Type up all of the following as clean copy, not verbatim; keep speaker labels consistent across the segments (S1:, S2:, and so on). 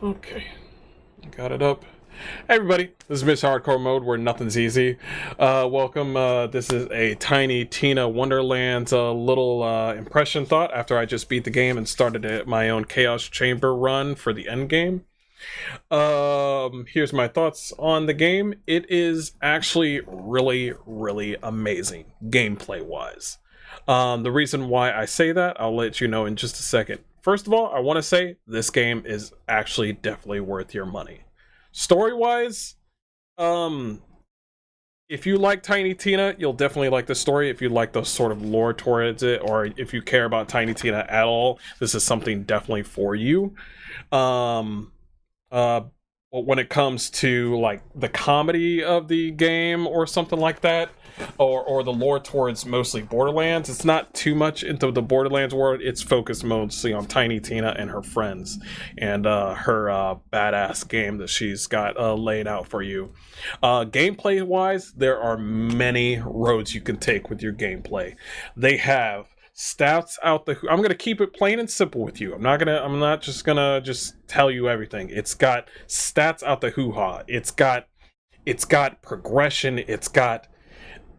S1: Okay, got it up. Hey everybody, this is MrHardcoreMode where nothing's easy. Welcome, this is a Tiny Tina Wonderland's little impression thought after I just beat the game and started my own Chaos Chamber run for the end game. Here's my thoughts on the game. It is actually really amazing, gameplay-wise. The reason why I say that, I'll let you know in just a second. First of all, I want to say this game is actually definitely worth your money. Story-wise, if you like Tiny Tina, you'll definitely like the story. If you like the sort of lore towards it, or if you care about Tiny Tina at all, this is something definitely for you. But when it comes to like the comedy of the game or something like that, or the lore towards mostly Borderlands, it's not too much into the Borderlands world. It's focused mostly on Tiny Tina and her friends and her badass game that she's got laid out for you. Gameplay wise, there are many roads you can take with your gameplay. They have stats out the I'm gonna keep it plain and simple with you. I'm not just gonna tell you everything. It's got stats out the hoo-ha. It's got progression. It's got,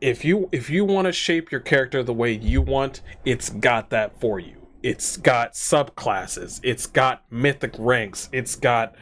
S1: if you want to shape your character the way you want, it's got that for you. It's got subclasses. It's got mythic ranks. It's got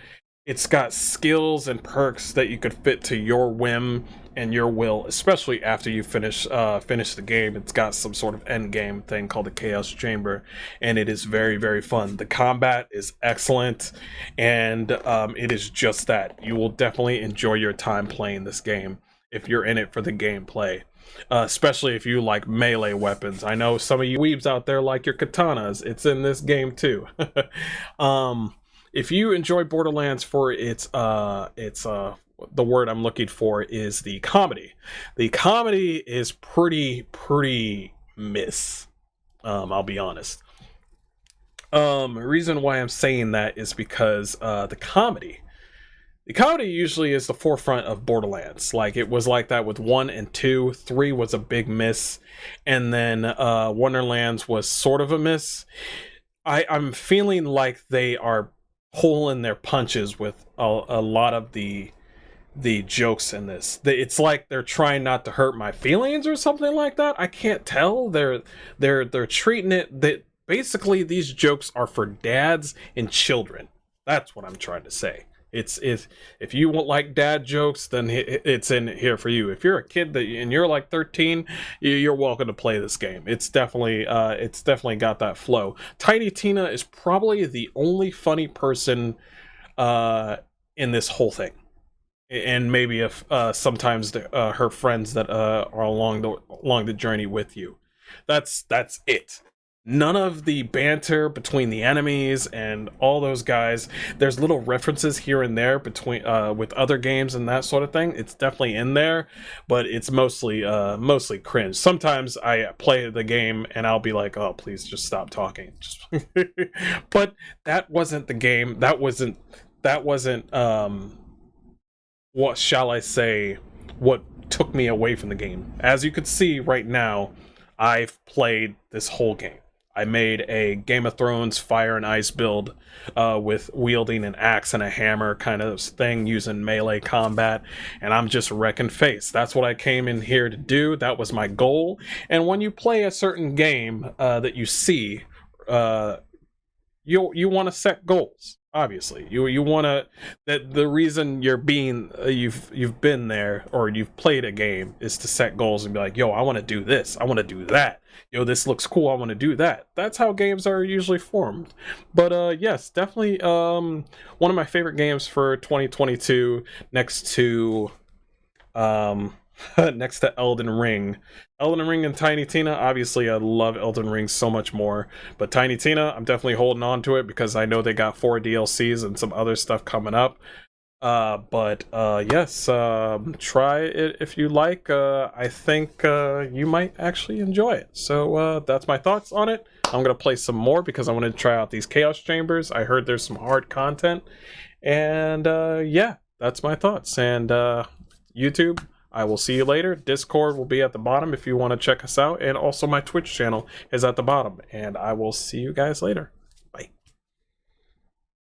S1: skills and perks that you could fit to your whim and your will, especially after you finish the game. It's got some sort of end game thing called the Chaos Chamber, and it is very fun. The combat is excellent, and it is just that. You will definitely enjoy your time playing this game if you're in it for the gameplay. Especially if you like melee weapons. I know some of you weebs out there like your katanas. It's in this game too. If you enjoy Borderlands for its the word I'm looking for is the comedy. The comedy is pretty miss. I'll be honest. Reason why I'm saying that is because the comedy usually is the forefront of Borderlands. Like, it was like that with 1 and 2. 3 was a big miss, and then Wonderlands was sort of a miss. I'm feeling like they are pulling their punches with a lot of the jokes in this. It's like they're trying not to hurt my feelings or something like that. I can't tell. They're treating it that basically these jokes are for dads and children. That's what I'm trying to say. It's if you won't like dad jokes, then it's in here for you. If you're a kid and you're like 13, you're welcome to play this game. It's definitely got that flow. Tiny Tina is probably the only funny person in this whole thing, and maybe if sometimes her friends that are along the journey with you. That's it. None of the banter between the enemies and all those guys. There's little references here and there between with other games and that sort of thing. It's definitely in there, but it's mostly cringe. Sometimes I play the game and I'll be like, "Oh, please just stop talking." But that wasn't the game. That wasn't what shall I say, what took me away from the game. As you could see right now, I've played this whole game. I made a Game of Thrones Fire and Ice build with wielding an axe and a hammer kind of thing, using melee combat, and I'm just wrecking face. That's what I came in here to do. That was my goal. And when you play a certain game that you see, you want to set goals. Obviously, you want to, that the reason you've been there or you've played a game is to set goals and be like, yo, I want to do this, I want to do that, yo, this looks cool, I want to do that. That's how games are usually formed. But yes, definitely one of my favorite games for 2022, next to next to Elden Ring and Tiny Tina. Obviously, I love Elden Ring so much more, but Tiny Tina, I'm definitely holding on to it because I know they got 4 DLCs and some other stuff coming up. But yes, try it if you like. I think you might actually enjoy it. So that's my thoughts on it. I'm gonna play some more because I want to try out these Chaos Chambers. I heard there's some hard content, and yeah, that's my thoughts. And YouTube, I will see you later. Discord will be at the bottom if you want to check us out, and also my Twitch channel is at the bottom, and I will see you guys later.